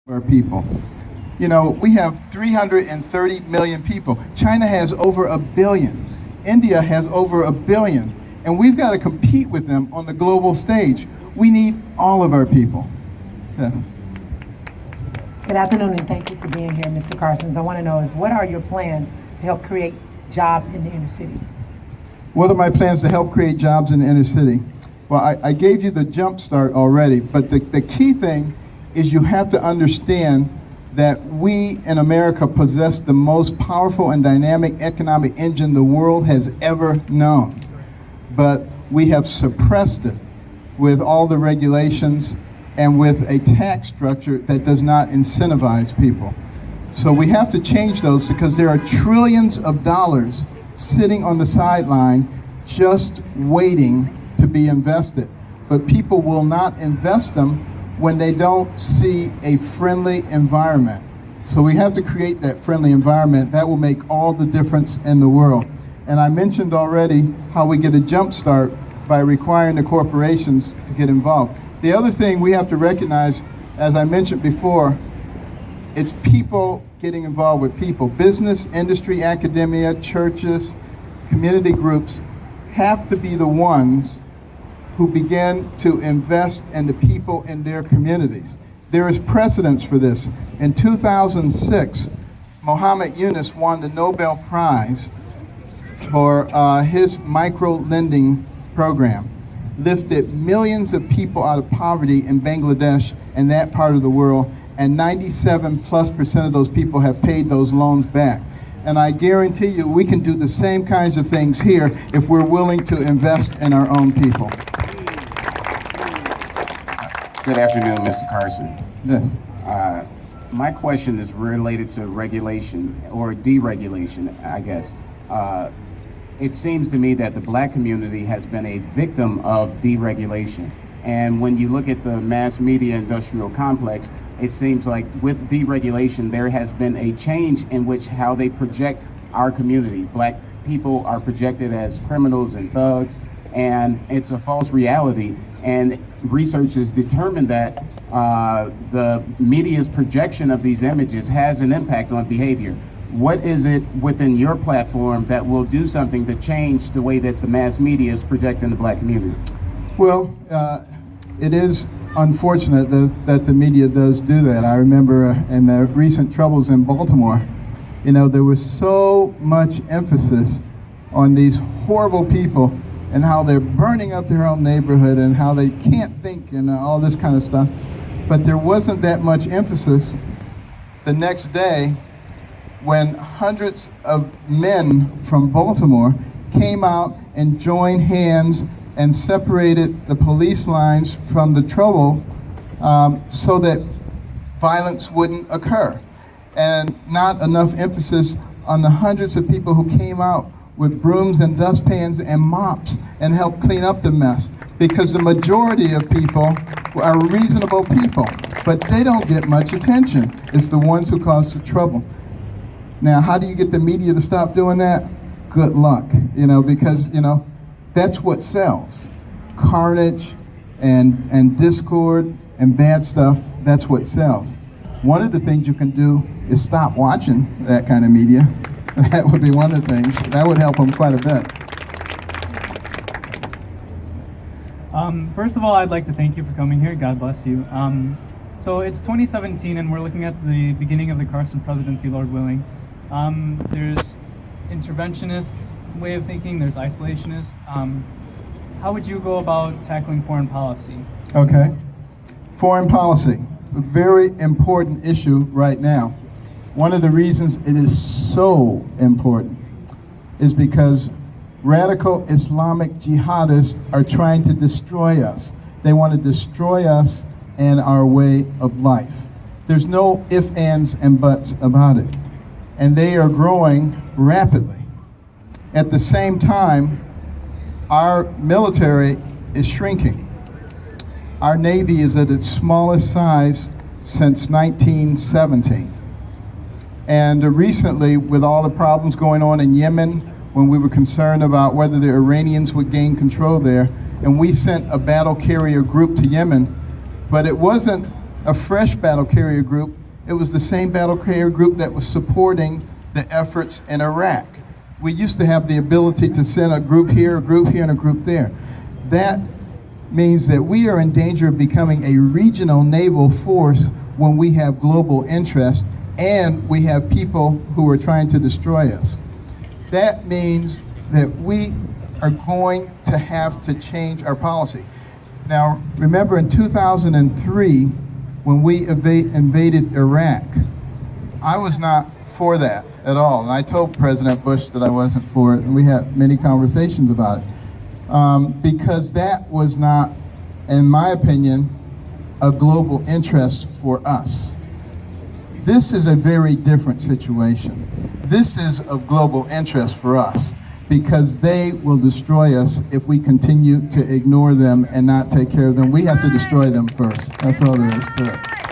our people. You know, we have 330 million people. China has over a billion. India has over a billion. And we've got to compete with them on the global stage. We need all of our people. Yes. Good afternoon, and thank you for being here, Mr. Carson. I want to know is what are your plans to help create jobs in the inner city? What are my plans to help create jobs in the inner city? Well, I gave you the jump start already, but the key thing is you have to understand that we in America possess the most powerful and dynamic economic engine the world has ever known. But we have suppressed it with all the regulations and with a tax structure that does not incentivize people. So we have to change those because there are trillions of dollars sitting on the sideline just waiting to be invested. But people will not invest them when they don't see a friendly environment. So we have to create that friendly environment. That will make all the difference in the world. And I mentioned already how we get a jump start by requiring the corporations to get involved. The other thing we have to recognize, as I mentioned before, it's people getting involved with people. Business, industry, academia, churches, community groups have to be the ones who begin to invest in the people in their communities. There is precedence for this. In 2006, Muhammad Yunus won the Nobel Prize for his micro-lending program. Lifted millions of people out of poverty in Bangladesh and that part of the world, and 97+% of those people have paid those loans back. And I guarantee you we can do the same kinds of things here if we're willing to invest in our own people. Good afternoon, Mr. Carson. Yes. My question is related to regulation or deregulation, I guess. It seems to me that the black community has been a victim of deregulation. And when you look at the mass media industrial complex, it seems like with deregulation, there has been a change in which how they project our community. Black people are projected as criminals and thugs, and it's a false reality. And research has determined that the media's projection of these images has an impact on behavior. What is it within your platform that will do something to change the way that the mass media is projecting the black community? Well, it is unfortunate that the media does do that. I remember in the recent troubles in Baltimore, you know, there was so much emphasis on these horrible people and how they're burning up their own neighborhood and how they can't think and all this kind of stuff. But there wasn't that much emphasis the next day when hundreds of men from Baltimore came out and joined hands and separated the police lines from the trouble so that violence wouldn't occur. And not enough emphasis on the hundreds of people who came out with brooms and dustpans and mops and helped clean up the mess. Because the majority of people are reasonable people, but they don't get much attention. It's the ones who cause the trouble. Now, how do you get the media to stop doing that? Good luck, you know, because, you know, that's what sells. Carnage and discord and bad stuff, that's what sells. One of the things you can do is stop watching that kind of media. That would be one of the things. That would help them quite a bit. First of all, I'd like to thank you for coming here. God bless you. So it's 2017, and we're looking at the beginning of the Carson presidency, Lord willing. There's interventionist way of thinking, there's isolationist. How would you go about tackling foreign policy? Okay. Foreign policy, a very important issue right now. One of the reasons it is so important is because radical Islamic jihadists are trying to destroy us. They want to destroy us and our way of life. There's no ifs, ands, and buts about it. And they are growing rapidly. At the same time, our military is shrinking. Our Navy is at its smallest size since 1917. And recently, with all the problems going on in Yemen, when we were concerned about whether the Iranians would gain control there, and we sent a battle carrier group to Yemen, but it wasn't a fresh battle carrier group, it was the same battle carrier group that was supporting the efforts in Iraq. We used to have the ability to send a group here, and a group there. That means that we are in danger of becoming a regional naval force when we have global interest and we have people who are trying to destroy us. That means that we are going to have to change our policy. Now, remember in 2003, when we invaded Iraq, I was not for that at all. And I told President Bush that I wasn't for it, and we had many conversations about it. Because that was not, in my opinion, a global interest for us. This is a very different situation. This is of global interest for us because they will destroy us if we continue to ignore them and not take care of them. We have to destroy them first. That's all there is to it.